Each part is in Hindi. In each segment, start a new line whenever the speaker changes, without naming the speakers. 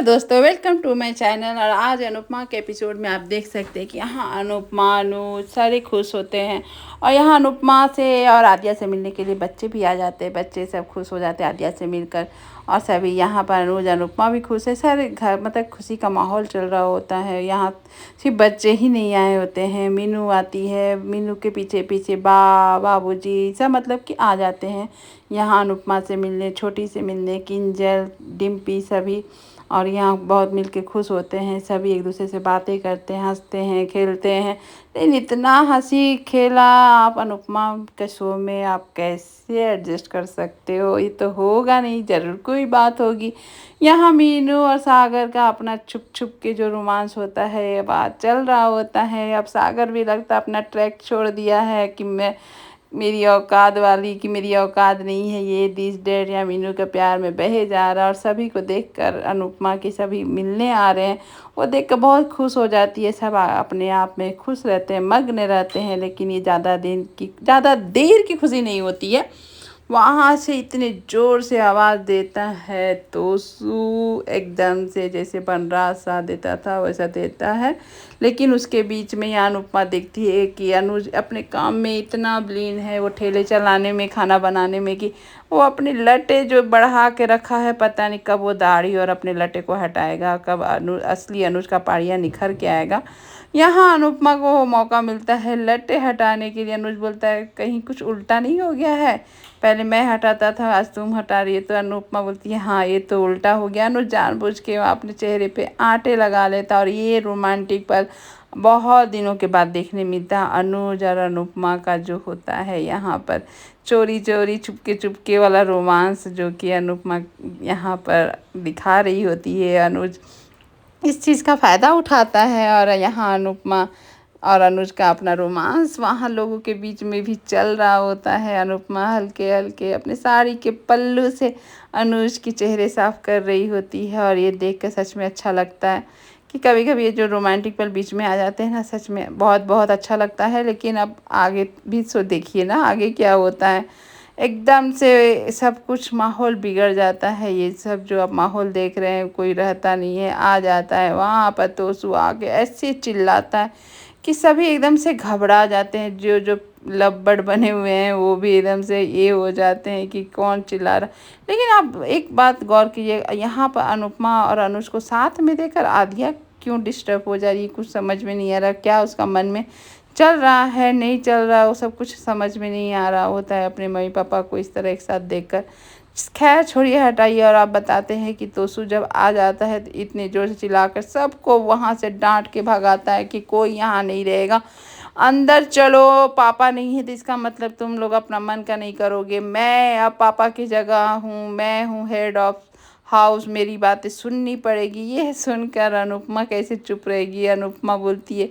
दोस्तों, वेलकम टू माय चैनल। और आज अनुपमा के एपिसोड में आप देख सकते हैं कि यहाँ अनुपमा अनुज सारे खुश होते हैं। और यहाँ अनुपमा से और आद्या से मिलने के लिए बच्चे भी आ जाते हैं। बच्चे सब खुश हो जाते हैं आद्या से मिलकर। और सभी यहाँ पर अनुज अनुपमा भी खुश है। सारे घर मतलब खुशी का माहौल चल रहा होता है। यहाँ सिर्फ बच्चे ही नहीं आए होते हैं, मीनू आती है। मीनू के पीछे पीछे बाबूजी सब मतलब कि आ जाते हैं यहाँ अनुपमा से मिलने, छोटी से मिलने, किंजल, डिम्पी सभी। और यहाँ बहुत मिलके खुश होते हैं सभी, एक दूसरे से बातें करते हैं, हंसते हैं, खेलते हैं। लेकिन इतना हंसी खेला आप अनुपमा के शो में आप कैसे एडजस्ट कर सकते हो? ये तो होगा नहीं, ज़रूर कोई बात होगी। यहाँ मीनू और सागर का अपना छुप छुप के जो रोमांस होता है बात चल रहा होता है। अब सागर भी लगता अपना ट्रैक छोड़ दिया है कि मैं मेरी औकात वाली कि मेरी औकात नहीं है ये दिस डेट या मीनू के प्यार में बहे जा रहा। और सभी को देखकर अनुपमा के सभी मिलने आ रहे हैं, वो देख कर बहुत खुश हो जाती है। सब अपने आप में खुश रहते हैं, मग्न रहते हैं। लेकिन ये ज़्यादा देर की खुशी नहीं होती है। वहाँ से इतने ज़ोर से आवाज़ देता है तोसू, एकदम से जैसे बनराज सा देता था वैसा देता है। लेकिन उसके बीच में यहाँ अनुपमा देखती है कि अनुज अपने काम में इतना विलीन है, वो ठेले चलाने में, खाना बनाने में, कि वो अपने लटे जो बढ़ा के रखा है, पता नहीं कब वो दाढ़ी और अपने लटे को हटाएगा, कब असली अनुज का पाड़िया निखर के आएगा। यहाँ अनुपमा को मौका मिलता है लटे हटाने के लिए। अनुज बोलता है कहीं कुछ उल्टा नहीं हो गया है, पहले मैं हटाता था आज तुम हटा रही है। तो अनुपमा बोलती है हाँ ये तो उल्टा हो गया। अनुज जानबूझ के अपने चेहरे पे आटे लगा लेता। और ये रोमांटिक पल बहुत दिनों के बाद देखने मिलता है अनुज और अनुपमा का जो होता है यहाँ पर चोरी चोरी चुपके वाला रोमांस, जो कि अनुपमा यहाँ पर दिखा रही होती है। अनुज इस चीज़ का फ़ायदा उठाता है और यहाँ अनुपमा और अनुज का अपना रोमांस वहाँ लोगों के बीच में भी चल रहा होता है। अनुपमा हल्के हल्के अपने साड़ी के पल्लू से अनुज की चेहरे साफ कर रही होती है। और ये देख कर सच में अच्छा लगता है कि कभी कभी ये जो रोमांटिक पल बीच में आ जाते हैं ना, सच में बहुत बहुत अच्छा लगता है। लेकिन अब आगे भी सो देखिए ना, आगे क्या होता है। एकदम से सब कुछ माहौल बिगड़ जाता है। ये सब जो आप माहौल देख रहे हैं, कोई रहता नहीं है, आ जाता है वहाँ पर तोसू आके ऐसे चिल्लाता है कि सभी एकदम से घबरा जाते हैं। जो जो लब्बड़ बने हुए हैं वो भी एकदम से ये हो जाते हैं कि कौन चिल्ला रहा। लेकिन आप एक बात गौर कीजिए, यहाँ पर अनुपमा और अनुज को साथ में देखकर आद्या क्यों डिस्टर्ब हो जा रही है, कुछ समझ में नहीं आ रहा। क्या उसका मन में चल रहा है, नहीं चल रहा, वो सब कुछ समझ में नहीं आ रहा होता है अपने मम्मी पापा को इस तरह एक साथ देखकर। खैर छोड़िए, हटाइए। और आप बताते हैं कि तोसू जब आ जाता है तो इतने ज़ोर से चिल्लाकर सबको वहाँ से डांट के भगाता है कि कोई यहाँ नहीं रहेगा, अंदर चलो। पापा नहीं है तो इसका मतलब तुम लोग अपना मन का नहीं करोगे। मैं अब पापा की जगह हूँ, मैं हूँ हेड ऑफ हाउस, मेरी बातें सुननी पड़ेगी। ये सुनकर अनुपमा कैसे चुप रहेगी। अनुपमा बोलती है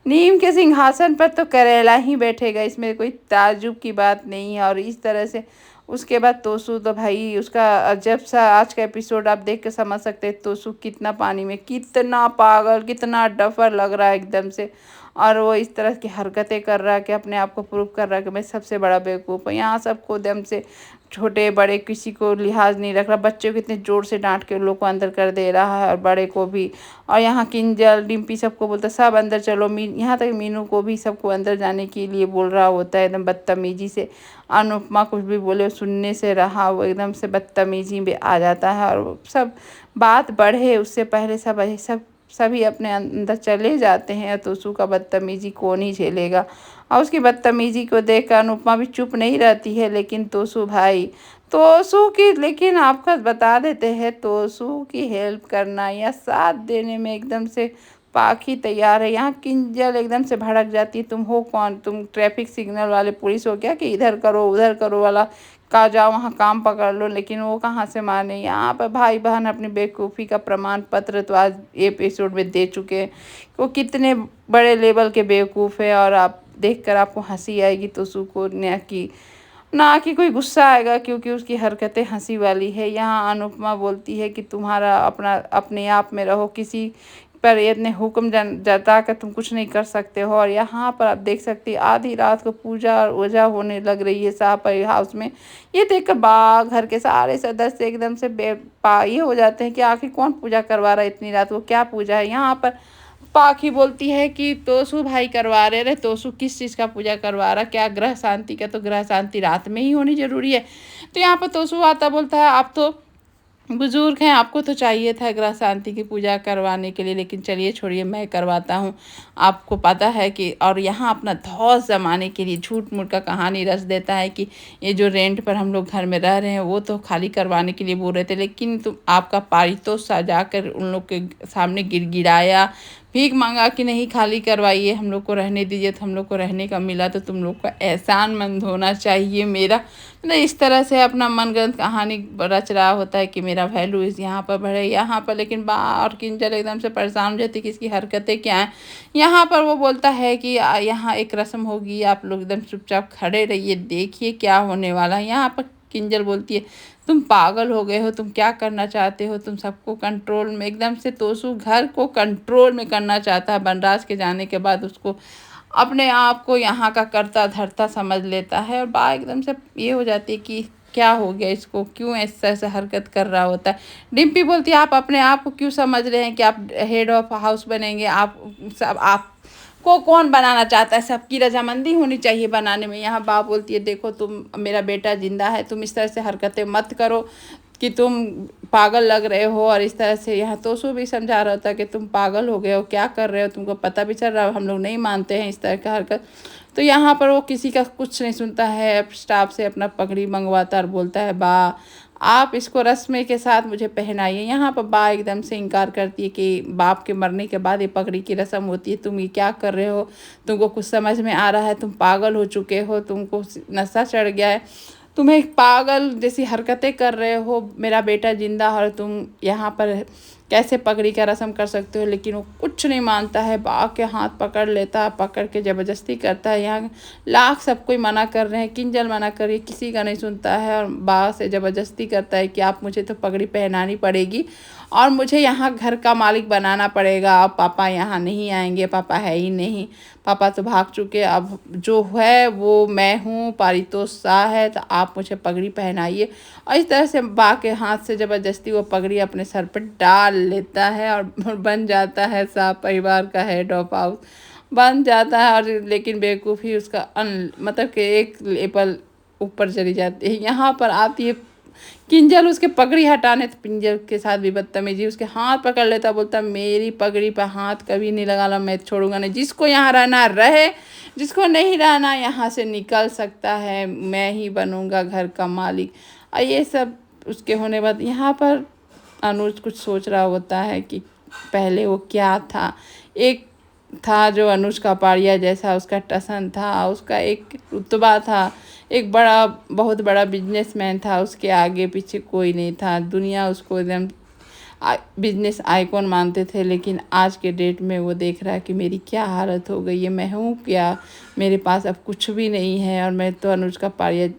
नीम के सिंहासन पर तो करेला ही बैठेगा, इसमें कोई ताज्जुब की बात नहीं है। और इस तरह से उसके बाद तोसू तो भाई उसका अजब सा आज का एपिसोड आप देख के समझ सकते हैं तोसू कितना पानी में, कितना पागल, कितना डफर लग रहा है एकदम से। और वो इस तरह की हरकतें कर रहा है कि अपने आप को प्रूव कर रहा है कि मैं सबसे बड़ा बेवकूफ़ हूँ। यहाँ सबको एकदम से छोटे बड़े किसी को लिहाज नहीं रख रहा। बच्चों को इतने ज़ोर से डांट के उन लोग को अंदर कर दे रहा है और बड़े को भी। और यहाँ किंजल डिम्पी सबको बोलता सब अंदर चलो। यहाँ तक मीनू को भी सबको अंदर जाने के लिए बोल रहा होता है एकदम बदतमीजी से। अनुपमा कुछ भी बोले सुनने से रहा, वो एकदम से बदतमीजी में आ जाता है। और सब बात बढ़े उससे पहले सभी अपने अंदर चले जाते हैं। तो तोसू का बदतमीजी कौन ही झेलेगा। और उसकी बदतमीजी को देखकर अनुपमा भी चुप नहीं रहती है। लेकिन लेकिन आपको बता देते हैं तोसू की हेल्प करना या साथ देने में एकदम से पाखी तैयार है। यहाँ किंजल एकदम से भड़क जाती है, तुम हो कौन, तुम ट्रैफिक सिग्नल वाले पुलिस हो क्या कि इधर करो उधर करो वाला, कहा जाओ वहाँ काम पकड़ लो। लेकिन वो कहाँ से माने। यहाँ पर भाई बहन अपनी बेवकूफ़ी का प्रमाण पत्र तो आज एपिसोड में दे चुके हैं, वो कितने बड़े लेवल के बेवकूफ़ है। और आप देखकर आपको हंसी आएगी तोसू को, ना कि कोई गुस्सा आएगा, क्योंकि उसकी हरकतें हंसी वाली है। यहाँ अनुपमा बोलती है कि तुम्हारा अपने आप में रहो, किसी पर इतने हुक्म जता कर तुम कुछ नहीं कर सकते हो। और यहाँ पर आप देख सकते हैं आधी रात को पूजा और ओझा होने लग रही है शाहपरी हाउस में। ये देखकर घर के सारे सदस्य एकदम से ये हो जाते हैं कि आखिर कौन पूजा करवा रहा है इतनी रात को, क्या पूजा है। यहाँ पर पाखी बोलती है कि तोसू भाई करवा रहे। अरे तोसू किस चीज़ का पूजा करवा रहा, क्या ग्रह शांति का? तो ग्रह शांति रात में ही होनी जरूरी है। तो यहाँ पर तोसू आता बोलता है आप तो बुजुर्ग हैं, आपको तो चाहिए था ग्रह शांति की पूजा करवाने के लिए, लेकिन चलिए छोड़िए मैं करवाता हूँ। आपको पता है कि और यहाँ अपना धौस जमाने के लिए झूठ मूठ का कहानी रच देता है कि ये जो रेंट पर हम लोग घर में रह रहे हैं वो तो खाली करवाने के लिए बोल रहे थे, लेकिन तुम आपका पारितोष सजा कर उन लोग के सामने गिड़गिड़ाया, भीख मांगा कि नहीं खाली करवाइए, हम लोग को रहने दीजिए। तो हम लोग को रहने का मिला तो तुम लोग का एहसानमंद होना चाहिए मेरा। मतलब इस तरह से अपना मनगढ़ंत कहानी रच रहा होता है कि मेरा वैल्यू इस यहाँ पर बढ़े यहाँ पर। लेकिन और किंजल एकदम से परेशान हो जाती कि इसकी हरकतें क्या हैं। यहाँ पर वो बोलता है कि यहाँ एक रस्म होगी, आप लोग एकदम चुपचाप खड़े रहिए, देखिए क्या होने वाला है। यहाँ पर किंजल बोलती है तुम पागल हो गए हो, तुम क्या करना चाहते हो, तुम सबको कंट्रोल में। एकदम से तोसू घर को कंट्रोल में करना चाहता है। बनराज के जाने के बाद उसको अपने आप को यहाँ का करता धरता समझ लेता है। और बा एकदम से ये हो जाती है कि क्या हो गया इसको, क्यों ऐसा ऐसा हरकत कर रहा होता है। डिम्पी बोलती है आप अपने आप को क्यों समझ रहे हैं कि आप हेड ऑफ हाउस बनेंगे, आप को कौन बनाना चाहता है, सबकी रजामंदी होनी चाहिए बनाने में। यहाँ बाप बोलती है देखो तुम मेरा बेटा जिंदा है, तुम इस तरह से हरकतें मत करो कि तुम पागल लग रहे हो। और इस तरह से यहाँ तोसू भी समझा रहा था कि तुम पागल हो गए हो, क्या कर रहे हो, तुमको पता भी चल रहा है, हम लोग नहीं मानते हैं इस तरह का हरकत। तो यहाँ पर वो किसी का कुछ नहीं सुनता है, स्टाफ से अपना पगड़ी मंगवाता और बोलता है बा आप इसको रस्म के साथ मुझे पहनाइए। यहाँ पर बा एकदम से इनकार करती है कि बाप के मरने के बाद ये पगड़ी की रस्म होती है, तुम ये क्या कर रहे हो, तुमको कुछ समझ में आ रहा है, तुम पागल हो चुके हो, तुमको नशा चढ़ गया है, तुम्हें पागल जैसी हरकतें कर रहे हो, मेरा बेटा जिंदा और तुम यहाँ पर कैसे पगड़ी का रस्म कर सकते हो। लेकिन वो कुछ नहीं मानता है, बा के हाथ पकड़ लेता है, पकड़ के ज़बरदस्ती करता है। यहाँ लाख सब कोई मना कर रहे हैं, किंजल मना कर रही है, किसी का नहीं सुनता है। और बा से ज़बरदस्ती करता है कि आप मुझे तो पगड़ी पहनानी पड़ेगी और मुझे यहाँ घर का मालिक बनाना पड़ेगा। अब पापा यहाँ नहीं आएंगे, पापा है ही नहीं, पापा तो भाग चुके, अब जो है वो मैं हूँ, पारितोष शाह है, तो आप मुझे पगड़ी पहनाइए। और इस तरह से बा के हाथ से ज़बरदस्ती वो पगड़ी अपने सर पर डाल लेता है और बन जाता है शाह परिवार का हेड ऑफ हाउस, बन जाता है। और लेकिन बेवकूफ़ी उसका मतलब कि एक लेवल ऊपर चली जाती है। यहाँ पर आती है किंजल उसके पगड़ी हटाने, तो पिंजल के साथ भी बदतमीजी, उसके हाथ पकड़ लेता, बोलता मेरी पगड़ी पर हाथ कभी नहीं लगाना, मैं छोड़ूंगा नहीं, जिसको यहाँ रहना रहे, जिसको नहीं रहना यहाँ से निकल सकता है, मैं ही बनूंगा घर का मालिक। और ये सब उसके होने बाद यहाँ पर अनुज कुछ सोच रहा होता है कि पहले वो क्या था। एक था जो अनुज कापाड़िया जैसा उसका टसन था, उसका एक रुतबा था, एक बहुत बड़ा बिजनेसमैन था, उसके आगे पीछे कोई नहीं था, दुनिया उसको एकदम बिजनेस आइकॉन मानते थे। लेकिन आज के डेट में वो देख रहा है कि मेरी क्या हालत हो गई है, मैं हूँ क्या, मेरे पास अब कुछ भी नहीं है और मैं तो अनुज कापाड़िया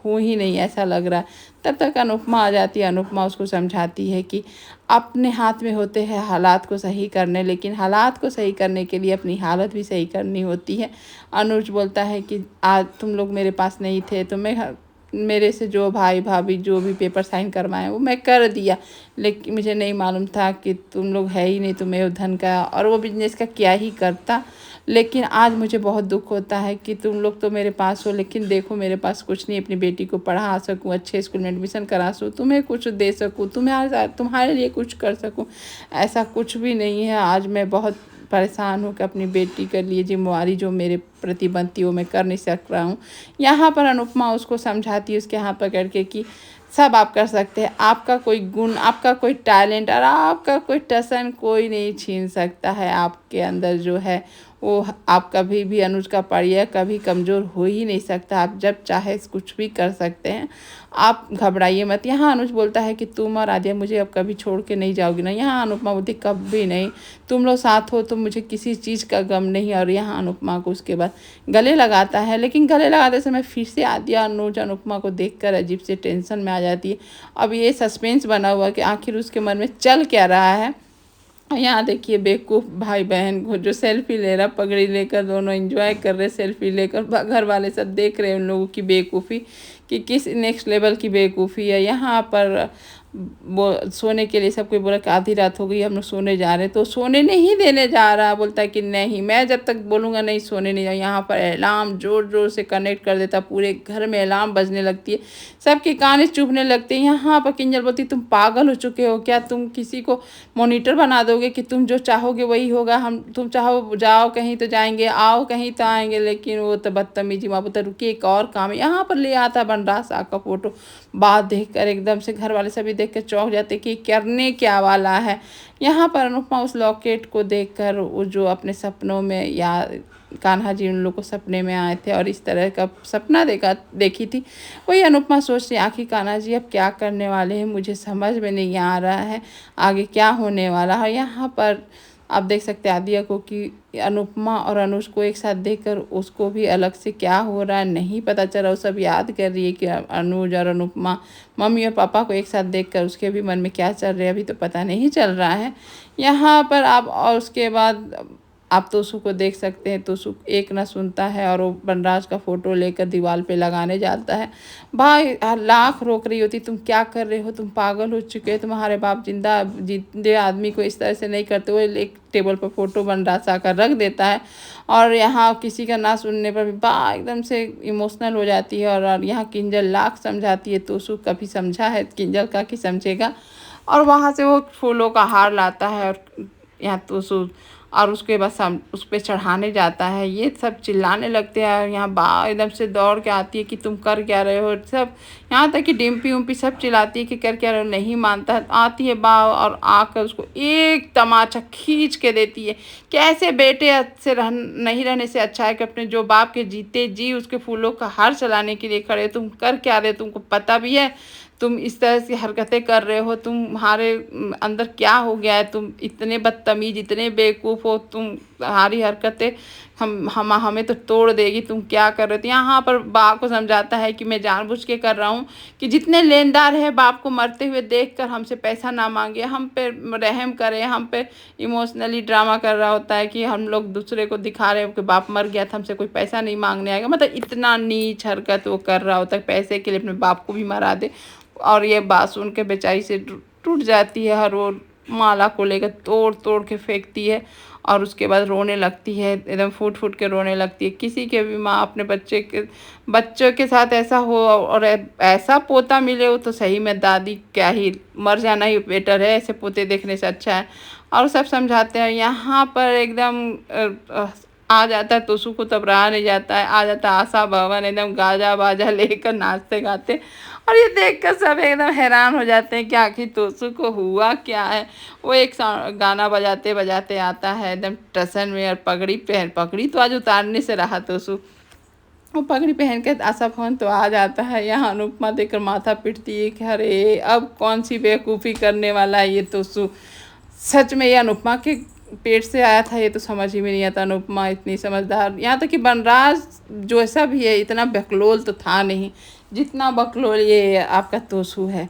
हूँ ही नहीं, ऐसा लग रहा है। तब तक अनुपमा आ जाती है। अनुपमा उसको समझाती है कि अपने हाथ में होते हैं हालात को सही करने, लेकिन हालात को सही करने के लिए अपनी हालत भी सही करनी होती है। अनुज बोलता है कि आज तुम लोग मेरे पास नहीं थे तो मैं मेरे से जो भाई भाभी जो भी पेपर साइन करवाए वो मैं कर दिया, लेकिन मुझे नहीं मालूम था कि तुम लोग है ही नहीं, तुम्हें धन का और वो बिजनेस का क्या ही करता। लेकिन आज मुझे बहुत दुख होता है कि तुम लोग तो मेरे पास हो, लेकिन देखो मेरे पास कुछ नहीं, अपनी बेटी को पढ़ा सकूं, अच्छे स्कूल में एडमिशन करा सकूं, तुम्हें कुछ दे सकूं, तुम्हारे लिए कुछ कर सकूं, ऐसा कुछ भी नहीं है। आज मैं बहुत परेशान हूँ कि अपनी बेटी के लिए जिम्मेवारी जो मेरे प्रति बनती है वो मैं कर नहीं सक रहा हूँ। यहाँ पर अनुपमा उसको समझाती है उसके हाथ पकड़ के कि सब आप कर सकते हैं, आपका कोई गुण, आपका कोई टैलेंट और आपका कोई टसन कोई नहीं छीन सकता है। आपके अंदर जो है वो आप कभी भी अनुज कापाड़िया कभी कमज़ोर हो ही नहीं सकता, आप जब चाहे कुछ भी कर सकते हैं, आप घबराइए मत। यहाँ अनुज बोलता है कि तुम और आद्या मुझे अब कभी छोड़ के नहीं जाओगी ना। यहाँ अनुपमा बोलती कभी नहीं, तुम लोग साथ हो तो मुझे किसी चीज़ का गम नहीं। और यहाँ अनुपमा को उसके बाद गले लगाता है, लेकिन गले लगाते समय फिर से आद्या अनुज अनुपमा को देखकर अजीब से टेंशन में आ जाती है। अब ये सस्पेंस बना हुआ कि आखिर उसके मन में चल क्या रहा है। और यहाँ देखिए बेवकूफ़ भाई बहन को जो सेल्फी ले रहा, पगड़ी लेकर दोनों एंजॉय कर रहे सेल्फी लेकर। घर वाले सब देख रहे हैं उन लोगों की बेवकूफ़ी कि किस नेक्स्ट लेवल की बेवकूफ़ी है। यहाँ पर वो सोने के लिए सब कोई बोला कि आधी रात हो गई, हम लोग सोने जा रहे हैं, तो सोने नहीं देने जा रहा। बोलता है कि नहीं, मैं जब तक बोलूँगा नहीं सोने नहीं जाओ। यहाँ पर अलार्म ज़ोर ज़ोर से कनेक्ट कर देता, पूरे घर में अलार्म बजने लगती है, सबके कान चुभने लगते हैं। यहाँ पर किंजल बोलती तुम पागल हो चुके हो क्या, तुम किसी को मॉनिटर बना दोगे कि तुम जो चाहोगे वही होगा, हम तुम चाहो जाओ कहीं तो जाएंगे, आओ कहीं तो आएंगे। लेकिन वो तो बदतमीजी। माँ बोलता रुकिए एक और काम है। यहाँ पर ले आता बनराज साहब का फोटो। बात देखकर एकदम से घर वाले सभी देख कर चौंक जाते कि करने क्या वाला है। यहाँ पर अनुपमा उस लॉकेट को देखकर वो जो अपने सपनों में या कान्हा जी उन लोग को सपने में आए थे और इस तरह का सपना देखी थी, वही अनुपमा सोच रही आखिर कान्हा जी अब क्या करने वाले हैं, मुझे समझ में नहीं आ रहा है आगे क्या होने वाला है। यहाँ पर आप देख सकते हैं आदिया को कि अनुपमा और अनुज को एक साथ देखकर उसको भी अलग से क्या हो रहा है नहीं पता चला। वो सब याद कर रही है कि अनुज और अनुपमा मम्मी और पापा को एक साथ देखकर उसके भी मन में क्या चल रहा है अभी तो पता नहीं चल रहा है। यहाँ पर आप और उसके बाद आप तोसू को देख सकते हैं। तोसू एक ना सुनता है और वो बनराज का फ़ोटो लेकर दीवार पे लगाने जाता है। भाई लाख रोक रही होती तुम क्या कर रहे हो, तुम पागल हो चुके हो, तुम्हारे बाप जिंदे आदमी को इस तरह से नहीं करते। वो एक टेबल पर फ़ोटो बनराज आकर रख देता है और यहाँ किसी का ना सुनने पर भी बा एकदम से इमोशनल हो जाती है। और यहाँ किंजल लाख समझाती है, तोसू कभी समझा है किंजल का कि समझेगा। और वहाँ से वो फूलों का हार लाता है और यहाँ तोसू और उसके बाद उस पर चढ़ाने जाता है। ये सब चिल्लाने लगते हैं। यहाँ बा एकदम से दौड़ के आती है कि तुम कर क्या रहे हो सब। यहाँ तक कि डिम्पी उम्पी सब चिल्लाती है कि कर क्या रहे हो, नहीं मानता है। आती है बा और आकर उसको एक तमाचा खींच के देती है। कैसे बेटे से नहीं रहने से अच्छा है कि अपने जो बाप के जीते जी उसके फूलों का हार चलाने के लिए खड़े, तुम कर क्या रहे हो, तुमको पता भी है तुम इस तरह की हरकतें कर रहे हो, तुम्हारे अंदर क्या हो गया है, तुम इतने बदतमीज इतने बेवकूफ़ हो, तुम्हारी हरकतें हमें तो तोड़ देगी, तुम क्या कर रहे थे। यहाँ पर बाप को समझाता है कि मैं जानबूझ के कर रहा हूँ कि जितने लेनदार है बाप को मरते हुए देखकर हमसे पैसा ना मांगे, हम पे रहम करे, हम पे इमोशनली ड्रामा कर रहा होता है कि हम लोग दूसरे को दिखा रहे हो कि बाप मर गया था, हमसे कोई पैसा नहीं मांगने आएगा। मतलब इतना नीच हरकत वो कर रहा होता है, पैसे के लिए अपने बाप को भी मरा दे। और ये बात सुन के बेचारी से टूट जाती है और वो माला को लेकर तोड़ तोड़ के फेंकती है और उसके बाद रोने लगती है, एकदम फूट फूट के रोने लगती है। किसी के भी माँ अपने बच्चों के साथ ऐसा हो और ऐसा पोता मिले हो तो सही में दादी क्या ही मर जाना ही बेटर है, ऐसे पोते देखने से अच्छा है। और सब समझाते हैं। यहाँ पर एकदम आ जाता है तोसू को तब रहा नहीं जाता है, आ जाता है आशा भवन एकदम गाजा बाजा लेकर नाचते गाते। और ये देखकर सब एकदम हैरान हो जाते हैं कि आखिर तोसू को हुआ क्या है। वो एक गाना बजाते बजाते आता है एकदम टसन में और पगड़ी तो आज उतारने से रहा तोसू। वो पगड़ी पहन के आशा भवन तो आ जाता है। यहाँ अनुपमा देखकर माथा पीटती है कि अरे अब कौन सी बेवकूफ़ी करने वाला है ये तोसू। सच में ये अनुपमा के पेट से आया था, ये तो समझ ही में नहीं आता। अनुपमा इतनी समझदार, यहाँ तक कि बनराज जो ऐसा भी है इतना बकलोल तो था नहीं जितना बकलोल ये आपका तोसू है।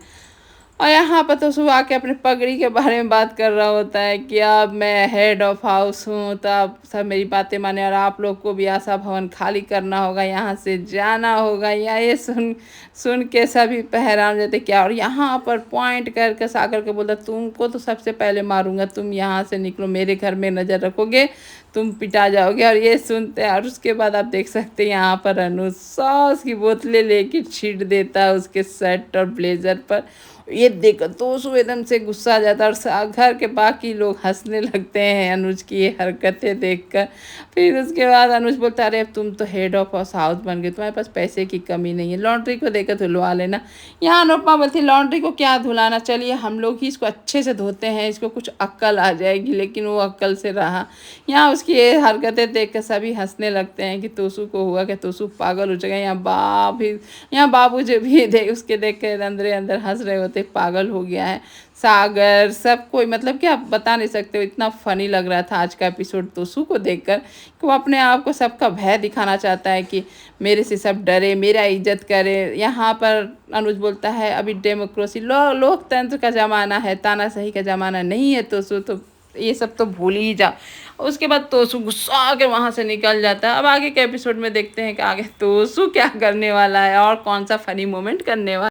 और यहाँ पर तोसू आके अपने पगड़ी के बारे में बात कर रहा होता है कि अब मैं हेड ऑफ हाउस हूँ तो अब सब मेरी बातें माने और आप लोग को भी आशा भवन खाली करना होगा, यहाँ से जाना होगा। या ये सुन के सभी हैरान रहते क्या। और यहाँ पर पॉइंट करके सागर के बोलता तुमको तो सबसे पहले मारूंगा, तुम यहाँ से निकलो, मेरे घर में नज़र रखोगे तुम पिटा जाओगे। और ये सुनते हैं और उसके बाद आप देख सकते हैं यहाँ पर अनुज सॉस की बोतलें लेके छीट देता है उसके शर्ट और ब्लेजर पर। ये देख तोसू एकदम से गुस्सा आ जाता है और घर के बाकी लोग हंसने लगते हैं अनुज की ये हरकतें देखकर। फिर उसके बाद अनुज बोलता अरे अब तुम तो हेड ऑफ हाउस बन गए, तुम्हारे पास पैसे की कमी नहीं है, लॉन्ड्री को देकर धुलवा लेना। यहाँ अनुपमा बोलती लॉन्ड्री को क्या धुलाना, चलिए हम लोग ही इसको अच्छे से धोते हैं, इसको कुछ अक्ल आ जाएगी। लेकिन वो अक्ल से रहा। यहाँ उसकी ये हरकतें देख कर सभी हंसने लगते हैं कि तोसू को हुआ कि तोसू पागल हो जाएगा। यहाँ बाबू जो भी उसके देख कर अंदर हंस रहे होते पागल हो गया है। सागर सब कोई मतलब कि आप बता नहीं सकते हो, इतना फनी लग रहा था आज का एपिसोड तोसू को देखकर कि वो अपने आप को सबका भय दिखाना चाहता है कि मेरे से सब डरे, मेरा इज्जत करे। यहाँ पर अनुज बोलता है अभी डेमोक्रेसी लोकतंत्र का ज़माना है, तानाशाही का ज़माना नहीं है तोसू, तो ये सब तो भूल ही जाओ। उसके बाद तोसू गुस्सा आके वहाँ से निकल जाता है। अब आगे के एपिसोड में देखते हैं कि आगे तोसू क्या करने वाला है और कौन सा फ़नी मोमेंट करने वाला है।